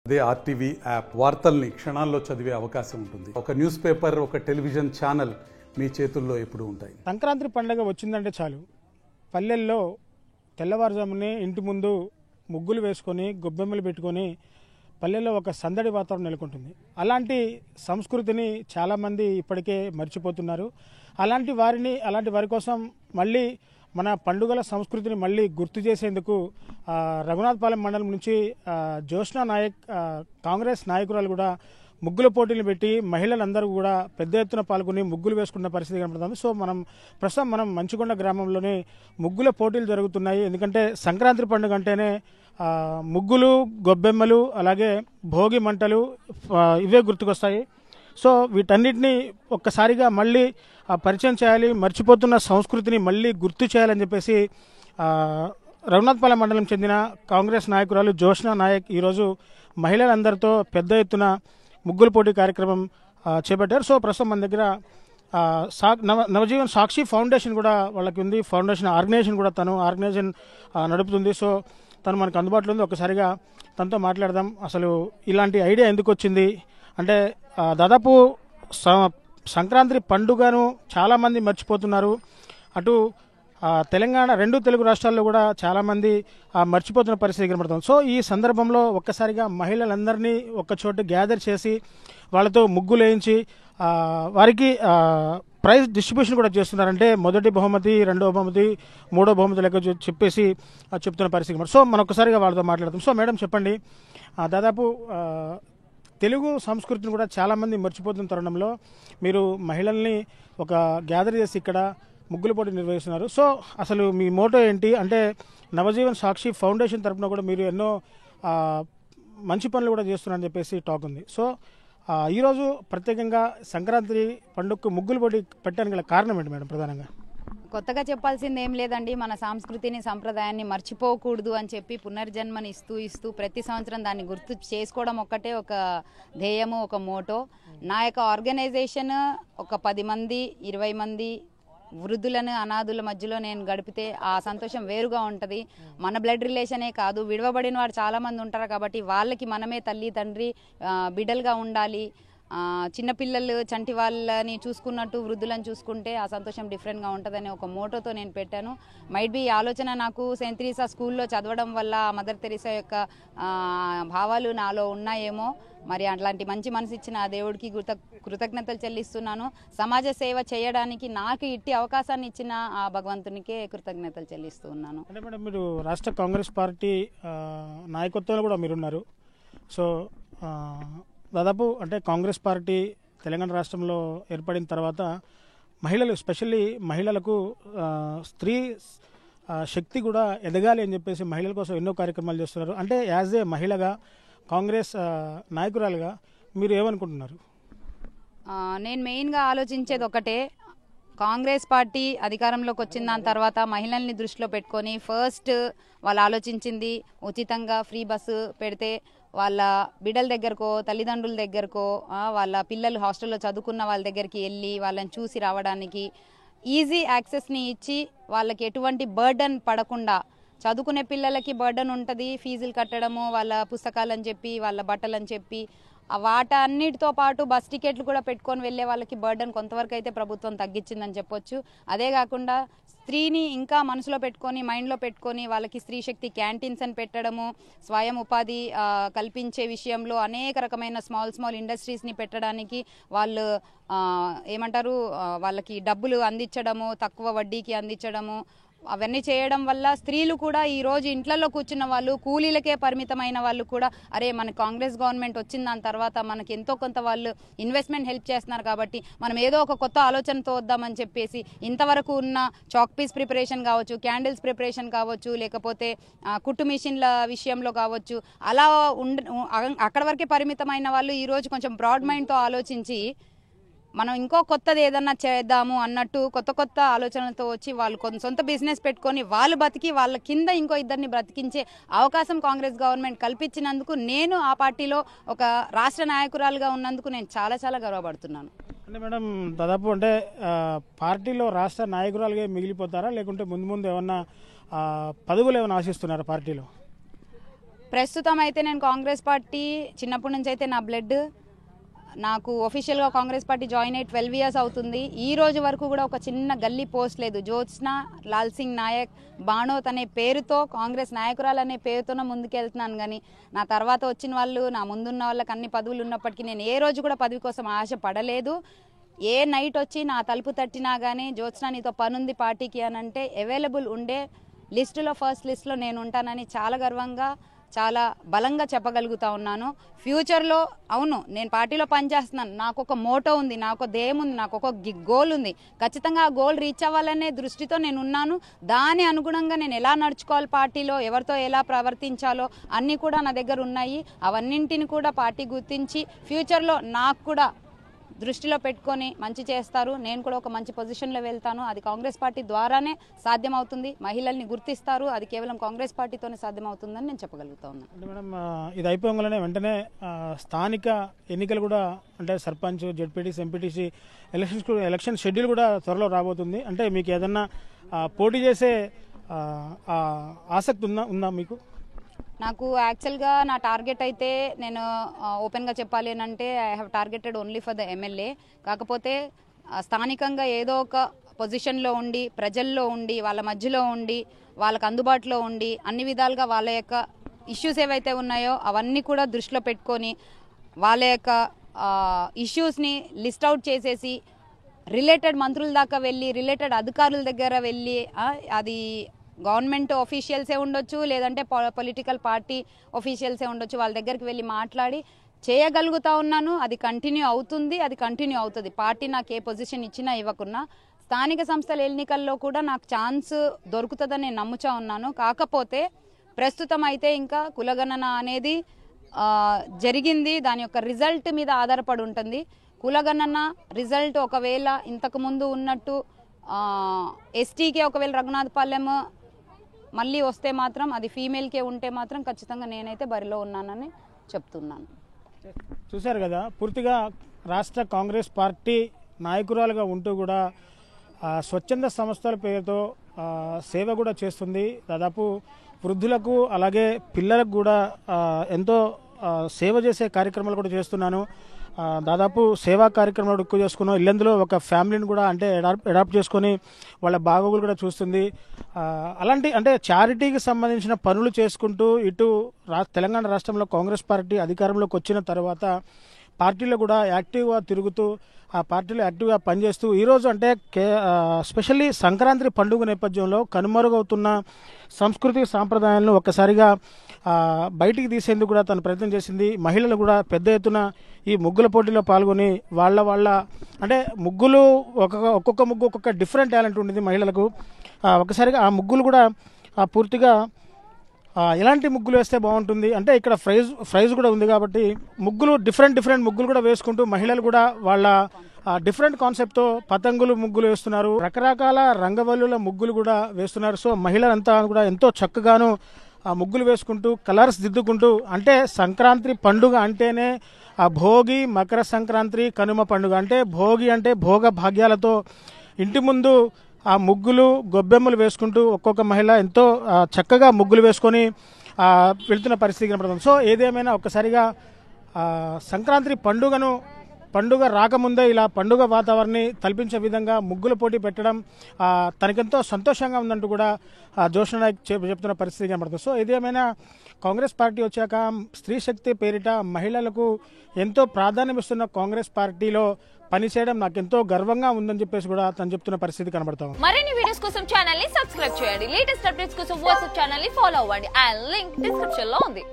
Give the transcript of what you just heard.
అదే RTV app వార్తల్ని క్షణాల్లో చదివే అవకాశం ఉంటుంది. ఒక న్యూస్ పేపర్, ఒక టెలివిజన్ ఛానల్ మీ చేతుల్లో ఎప్పుడూ ఉంటాయి. సంక్రాంతి పండుగ వచ్చిందంటే చాలు పల్లెల్లో తెల్లవారుజామునే ఇంటి ముందు ముగ్గులు వేసుకొని గొబ్బెమ్మలు పెట్టుకొని పల్లెల్లో ఒక సందడి వాతావరణం నెలకొంటుంది. అలాంటి సంస్కృతిని చాలామంది ఇప్పటికే మర్చిపోతున్నారు. అలాంటి వారి కోసం మళ్ళీ మన పండుగల సంస్కృతిని మళ్ళీ గుర్తు చేసేందుకు రఘునాథపాలెం మండలం నుంచి జ్యోత్స్నా నాయక్ కాంగ్రెస్ నాయకురాలు కూడా ముగ్గుల పోటీలు పెట్టి మహిళలందరూ కూడా పెద్ద ఎత్తున పాల్గొని ముగ్గులు వేసుకున్న పరిస్థితి కనబడుతుంది. సో ప్రస్తుతం మనం మంచికొండ గ్రామంలోనే ముగ్గుల పోటీలు జరుగుతున్నాయి. ఎందుకంటే సంక్రాంతి పండుగ అంటేనే ముగ్గులు, గొబ్బెమ్మలు, అలాగే భోగి మంటలు ఇవే గుర్తుకొస్తాయి. సో వీటన్నిటినీ ఒక్కసారిగా మళ్ళీ పరిచయం చేయాలి, మర్చిపోతున్న సంస్కృతిని మళ్ళీ గుర్తు చేయాలని చెప్పేసి రఘునాథపాలెం మండలం చెందిన కాంగ్రెస్ నాయకురాలు జ్యోత్స్నా నాయక్ ఈరోజు మహిళలందరితో పెద్ద ఎత్తున ముగ్గుల పోటీ కార్యక్రమం చేపట్టారు. సో ప్రస్తుతం మన దగ్గర నవజీవన్ సాక్షి ఫౌండేషన్ కూడా వాళ్ళకి ఉంది. ఫౌండేషన్ ఆర్గనైజేషన్ కూడా ఆర్గనైజేషన్ నడుపుతుంది. సో తను మనకు అందుబాటులో ఉంది. ఒకసారిగా తనతో మాట్లాడదాం. అసలు ఇలాంటి ఐడియా ఎందుకు వచ్చింది అంటే దాదాపు సంక్రాంతి పండుగను చాలామంది మర్చిపోతున్నారు. అటు తెలంగాణ, రెండు తెలుగు రాష్ట్రాల్లో కూడా చాలామంది మర్చిపోతున్న పరిస్థితి కనబడుతుంది. సో ఈ సందర్భంలో ఒక్కసారిగా మహిళలందరినీ ఒక్కచోట గ్యాదర్ చేసి వాళ్ళతో ముగ్గులు వేయించి వారికి ప్రైజ్ డిస్ట్రిబ్యూషన్ కూడా చేస్తున్నారంటే మొదటి బహుమతి, రెండో బహుమతి, మూడో బహుమతి లెక్క చెప్పేసి చెప్తున్న పరిస్థితి. సో మనం ఒక్కసారిగా వాళ్ళతో మాట్లాడతాం. సో మేడం చెప్పండి, దాదాపు తెలుగు సంస్కృతిని కూడా చాలామంది మర్చిపోతున్న తరుణంలో మీరు మహిళల్ని ఒక గ్యాదర్ చేసి ఇక్కడ ముగ్గుల పోటీ నిర్వహిస్తున్నారు. సో అసలు మీ మోటో ఏంటి అంటే నవజీవన్ సాక్షి ఫౌండేషన్ తరఫున కూడా మీరు ఎన్నో మంచి పనులు కూడా చేస్తున్నారని చెప్పేసి టాక్ ఉంది. సో ఈరోజు ప్రత్యేకంగా సంక్రాంతి పండుగకు ముగ్గుల పోటీ పెట్టడానికి గల కారణం ఏంటి మేడం? ప్రధానంగా కొత్తగా చెప్పాల్సింది ఏం లేదండి. మన సంస్కృతిని, సంప్రదాయాన్ని మర్చిపోకూడదు అని చెప్పి పునర్జన్మని ఇస్తూ ప్రతి సంవత్సరం దాన్ని గుర్తు చేసుకోవడం ఒక్కటే ఒక ధ్యేయము, ఒక మోటో. నా యొక్క ఆర్గనైజేషన్ ఒక 10 మంది, 20 మంది వృద్ధులను, అనాథుల మధ్యలో నేను గడిపితే ఆ సంతోషం వేరుగా ఉంటుంది. మన బ్లడ్ రిలేషనే కాదు, విడవబడిన వారు చాలామంది ఉంటారు కాబట్టి వాళ్ళకి మనమే తల్లి, తండ్రి, బిడ్డలుగా ఉండాలి. చిన్నపిల్లలు, చంటి వాళ్ళని చూసుకున్నట్టు వృద్ధులను చూసుకుంటే ఆ సంతోషం డిఫరెంట్గా ఉంటుందని ఒక మోటోతో నేను పెట్టాను. మైట్ బి ఈ ఆలోచన నాకు సెయింట్ తెరీసా స్కూల్లో చదవడం వల్ల మదర్ తెరీసా యొక్క భావాలు నాలో ఉన్నాయేమో. మరి అట్లాంటి మంచి మనసు ఇచ్చిన ఆ దేవుడికి కృతజ్ఞతలు చెల్లిస్తున్నాను. సమాజ సేవ చేయడానికి నాకు ఇట్టి అవకాశాన్ని ఇచ్చిన ఆ భగవంతునికే కృతజ్ఞతలు చెల్లిస్తూ ఉన్నాను. అంటే మేడం, మీరు రాష్ట్ర కాంగ్రెస్ పార్టీ నాయకత్వంలో కూడా మీరున్నారు. సో దాదాపు అంటే కాంగ్రెస్ పార్టీ తెలంగాణ రాష్ట్రంలో ఏర్పడిన తర్వాత మహిళలు, ఎస్పెషల్లీ మహిళలకు స్త్రీ శక్తి కూడా ఎదగాలి అని చెప్పేసి మహిళల కోసం ఎన్నో కార్యక్రమాలు చేస్తున్నారు. అంటే యాజ్ ఏ మహిళగా, కాంగ్రెస్ నాయకురాలుగా మీరు ఏమనుకుంటున్నారు? నేను మెయిన్గా ఆలోచించేది ఒకటే, కాంగ్రెస్ పార్టీ అధికారంలోకి వచ్చిన దాని తర్వాత మహిళల్ని దృష్టిలో పెట్టుకొని ఫస్ట్ వాళ్ళు ఆలోచించింది ఉచితంగా ఫ్రీ బస్సు పెడితే వాళ్ళ బిడ్డల దగ్గరకో, తల్లిదండ్రుల దగ్గరకో, వాళ్ళ పిల్లలు హాస్టల్లో చదువుకున్న వాళ్ళ దగ్గరికి వెళ్ళి వాళ్ళని చూసి రావడానికి ఈజీ యాక్సెస్ని ఇచ్చి వాళ్ళకి ఎటువంటి బర్డన్ పడకుండా, చదువుకునే పిల్లలకి బర్డన్ ఉంటుంది, ఫీజులు కట్టడము, వాళ్ళ పుస్తకాలని చెప్పి, వాళ్ళ బట్టలని చెప్పి, వాటన్నిటితో పాటు బస్ టికెట్లు కూడా పెట్టుకొని వెళ్ళే వాళ్ళకి బర్డన్ కొంతవరకు అయితే ప్రభుత్వం తగ్గించిందని చెప్పొచ్చు. అదే కాకుండా స్త్రీని ఇంకా మనసులో పెట్టుకొని, మైండ్లో పెట్టుకొని వాళ్ళకి స్త్రీ శక్తి క్యాంటీన్స్ అని పెట్టడము, స్వయం ఉపాధి కల్పించే విషయంలో అనేక రకమైన స్మాల్ ఇండస్ట్రీస్ని పెట్టడానికి వాళ్ళు వాళ్ళకి డబ్బులు అందించడము, తక్కువ వడ్డీకి అందించడము, అవన్నీ చేయడం వల్ల స్త్రీలు కూడా ఈరోజు ఇంట్లలో కూర్చున్న వాళ్ళు, కూలీలకే పరిమితమైన వాళ్ళు కూడా అరే మన కాంగ్రెస్ గవర్నమెంట్ వచ్చిన దాని తర్వాత మనకి ఎంతో కొంత వాళ్ళు ఇన్వెస్ట్మెంట్ హెల్ప్ చేస్తున్నారు కాబట్టి మనం ఏదో ఒక కొత్త ఆలోచనతో వద్దామని చెప్పేసి ఇంతవరకు ఉన్న చాక్ పీస్ ప్రిపరేషన్ కావచ్చు, క్యాండిల్స్ ప్రిపరేషన్ కావచ్చు, లేకపోతే కుట్టు మిషన్ల విషయంలో కావచ్చు, అలా అక్కడ వరకే పరిమితమైన వాళ్ళు ఈరోజు కొంచెం బ్రాడ్ మైండ్తో ఆలోచించి మనం ఇంకో కొత్తది ఏదన్నా చేద్దాము అన్నట్టు కొత్త ఆలోచనలతో వచ్చి వాళ్ళు సొంత బిజినెస్ పెట్టుకొని వాళ్ళు బతికి వాళ్ళ కింద ఇంకో ఇద్దరిని బ్రతికించే అవకాశం కాంగ్రెస్ గవర్నమెంట్ కల్పించినందుకు నేను ఆ పార్టీలో ఒక రాష్ట్ర నాయకురాలుగా ఉన్నందుకు నేను చాలా గర్వపడుతున్నాను. అంటే మేడం, దాదాపు అంటే పార్టీలో రాష్ట్ర నాయకురాలుగా మిగిలిపోతారా, లేకుంటే ముందు ఏమన్నా పదవులు ఏమైనా ఆశిస్తున్నారా పార్టీలో? ప్రస్తుతం అయితే నేను కాంగ్రెస్ పార్టీ చిన్నప్పటి నుంచి అయితే నా బ్లడ్, నాకు ఒఫీషియల్గా కాంగ్రెస్ పార్టీ జాయిన్ అయ్యి 12 years అవుతుంది. ఈ రోజు వరకు కూడా ఒక చిన్న గల్లీ పోస్ట్ లేదు. జ్యోత్స్న లాల్ సింగ్ నాయక్ బాణోత్ అనే పేరుతో, కాంగ్రెస్ నాయకురాలు అనే పేరుతోనే ముందుకెళ్తున్నాను. కానీ నా తర్వాత వచ్చిన వాళ్ళు, నా ముందున్న వాళ్ళకి అన్ని పదవులు ఉన్నప్పటికీ నేను ఏ రోజు కూడా పదవి కోసం ఆశ పడలేదు. ఏ నైట్ వచ్చి నా తలుపు తట్టినా కానీ జ్యోత్స్న నీతో పనుంది పార్టీకి అని అంటే అవైలబుల్ ఉండే లిస్టులో, ఫస్ట్ లిస్టులో నేను ఉంటానని చాలా గర్వంగా, చాలా బలంగా చెప్పగలుగుతా ఉన్నాను. ఫ్యూచర్లో అవును నేను పార్టీలో పనిచేస్తున్నాను, నాకు ఒక మోటో ఉంది, నాకు ఒక ధ్యేయం ఉంది, నాకు ఒక గోల్ ఉంది. ఖచ్చితంగా ఆ గోల్ రీచ్ అవ్వాలనే దృష్టితో నేను ఉన్నాను. దాని అనుగుణంగా నేను ఎలా నడుచుకోవాలి, పార్టీలో ఎవరితో ఎలా ప్రవర్తించాలో అన్నీ కూడా నా దగ్గర ఉన్నాయి. అవన్నింటిని కూడా పార్టీ గుర్తించి ఫ్యూచర్లో నాకు కూడా దృష్టిలో పెట్టుకొని మంచి చేస్తారు. నేను కూడా ఒక మంచి పొజిషన్లో వెళ్తాను. అది కాంగ్రెస్ పార్టీ ద్వారానే సాధ్యమవుతుంది. మహిళల్ని గుర్తిస్తారు, అది కేవలం కాంగ్రెస్ పార్టీతోనే సాధ్యమవుతుందని నేను చెప్పగలుగుతా ఉన్నాను. అంటే మేడం, ఇది అయిపోగానే వెంటనే స్థానిక ఎన్నికలు కూడా, అంటే sarpanch, ZPTC, MPTC election schedule కూడా త్వరలో రాబోతుంది. అంటే మీకు ఏదన్నా పోటీ చేసే ఆసక్తి ఉందా మీకు? నాకు యాక్చువల్గా నా టార్గెట్ అయితే నేను ఓపెన్గా చెప్పాలి అని అంటే I have targeted only for the MLA. కాకపోతే స్థానికంగా ఏదో ఒక పొజిషన్లో ఉండి, ప్రజల్లో ఉండి, వాళ్ళ మధ్యలో ఉండి, వాళ్ళకు అందుబాటులో ఉండి, అన్ని విధాలుగా వాళ్ళ యొక్క ఇష్యూస్ ఏవైతే ఉన్నాయో అవన్నీ కూడా దృష్టిలో పెట్టుకొని వాళ్ళ యొక్క ఇష్యూస్ని లిస్ట్ అవుట్ చేసేసి రిలేటెడ్ మంత్రుల దాకా వెళ్ళి, రిలేటెడ్ అధికారుల దగ్గర వెళ్ళి, అది గవర్నమెంట్ ఆఫీషియల్సే ఉండొచ్చు, లేదంటే పొలిటికల్ పార్టీ ఆఫీషియల్సే ఉండొచ్చు, వాళ్ళ దగ్గరికి వెళ్ళి మాట్లాడి చేయగలుగుతా ఉన్నాను. అది కంటిన్యూ అవుతుంది, అది కంటిన్యూ అవుతుంది. పార్టీ నాకు ఏ పొజిషన్ ఇచ్చినా ఇవ్వకున్నా స్థానిక సంస్థల ఎన్నికల్లో కూడా నాకు ఛాన్స్ దొరుకుతుందని నేను నమ్ముచా ఉన్నాను. కాకపోతే ప్రస్తుతం అయితే ఇంకా కులగణన అనేది జరిగింది, దాని యొక్క రిజల్ట్ మీద ఆధారపడి ఉంటుంది. కులగణన రిజల్ట్ ఒకవేళ ఇంతకుముందు ఉన్నట్టు ఎస్టీకే ఒకవేళ రఘునాథపాలెం మళ్ళీ వస్తే మాత్రం, అది ఫీమేల్కే ఉంటే మాత్రం ఖచ్చితంగా నేనైతే బరిలో ఉన్నానని చెప్తున్నాను. చూశారు కదా, పూర్తిగా రాష్ట్ర కాంగ్రెస్ పార్టీ నాయకురాలుగా ఉంటూ కూడా స్వచ్ఛంద సంస్థల పేరుతో సేవ కూడా చేస్తుంది. దాదాపు వృద్ధులకు అలాగే పిల్లలకు కూడా ఎంతో సేవ చేసే కార్యక్రమాలు కూడా చేస్తున్నాను. దాదాపు సేవా కార్యక్రమాలు ఎక్కువ చేసుకున్నాం. ఇల్లందులో ఒక ఫ్యామిలీని కూడా అంటే అడాప్ట్ చేసుకొని వాళ్ళ బాగోగులు కూడా చూస్తుంది. అలాంటి అంటే చారిటీకి సంబంధించిన పనులు చేసుకుంటూ ఇటు తెలంగాణ రాష్ట్రంలో కాంగ్రెస్ పార్టీ అధికారంలోకి వచ్చిన తర్వాత పార్టీలో కూడా యాక్టివ్గా తిరుగుతూ, ఆ పార్టీలో యాక్టివ్గా పనిచేస్తూ ఈరోజు అంటే స్పెషల్లీ సంక్రాంతి పండుగ నేపథ్యంలో కనుమరుగవుతున్న సంస్కృతి సాంప్రదాయాలను ఒక్కసారిగా బయటికి తీసేందుకు కూడా తను ప్రయత్నం చేసింది. మహిళలు కూడా పెద్ద ఎత్తున ఈ ముగ్గుల పోటీలో పాల్గొని వాళ్ళ అంటే ముగ్గులు ఒక్కొక్క ముగ్గు ఒక్కొక్క డిఫరెంట్ టాలెంట్ ఉంటుంది మహిళలకు. ఒకసారిగా ఆ ముగ్గులు కూడా పూర్తిగా ఎలాంటి ముగ్గులు వేస్తే బాగుంటుంది అంటే ఇక్కడ ప్రైజ్ కూడా ఉంది కాబట్టి ముగ్గులు డిఫరెంట్ ముగ్గులు కూడా వేసుకుంటూ మహిళలు కూడా వాళ్ళ డిఫరెంట్ కాన్సెప్ట్తో పతంగులు ముగ్గులు వేస్తున్నారు, రకరకాల రంగవల్లుల ముగ్గులు కూడా వేస్తున్నారు. సో మహిళలంతా కూడా ఎంతో చక్కగాను ఆ ముగ్గులు వేసుకుంటూ కలర్స్ దిద్దుకుంటూ, అంటే సంక్రాంతి పండుగ అంటేనే ఆ భోగి, మకర సంక్రాంతి, కనుమ పండుగ అంటే భోగి అంటే భోగ భాగ్యాలతో ఇంటి ముందు ఆ ముగ్గులు గొబ్బెమ్మలు వేసుకుంటూ ఒక్కొక్క మహిళ ఎంతో చక్కగా ముగ్గులు వేసుకొని వెళ్తున్న పరిస్థితి కనపడుతుంది. సో ఏదేమైనా ఒక్కసారిగా సంక్రాంతి పండుగ రాకముందే ఇలా పండుగ వాతావరణాన్ని తలపించే విధంగా ముగ్గుల పోటీ పెట్టడం తనకెంతో సంతోషంగా ఉందంటూ కూడా జ్యోత్స్న నాయక్ చెప్తున్న పరిస్థితి కనపడుతుంది. సో ఏదేమైనా కాంగ్రెస్ పార్టీ వచ్చాక స్త్రీ శక్తి పేరిట మహిళలకు ఎంతో ప్రాధాన్యం ఇస్తున్న కాంగ్రెస్ పార్టీలో పనిచేయడం నాకు ఎంతో గర్వంగా ఉందని చెప్పేసి కూడా తను చెప్తున్న పరిస్థితి కనబడతాం. మరిన్ని వీడియోస్ కోసం ఛానల్ ని సబ్స్క్రైబ్ చేయండి. లేటెస్ట్ అప్డేట్స్ కోసం వాట్సాప్ ఛానల్ ని ఫాలో అవ్వండి. ఆ లింక్ డిస్క్రిప్షన్ లో ఉంది.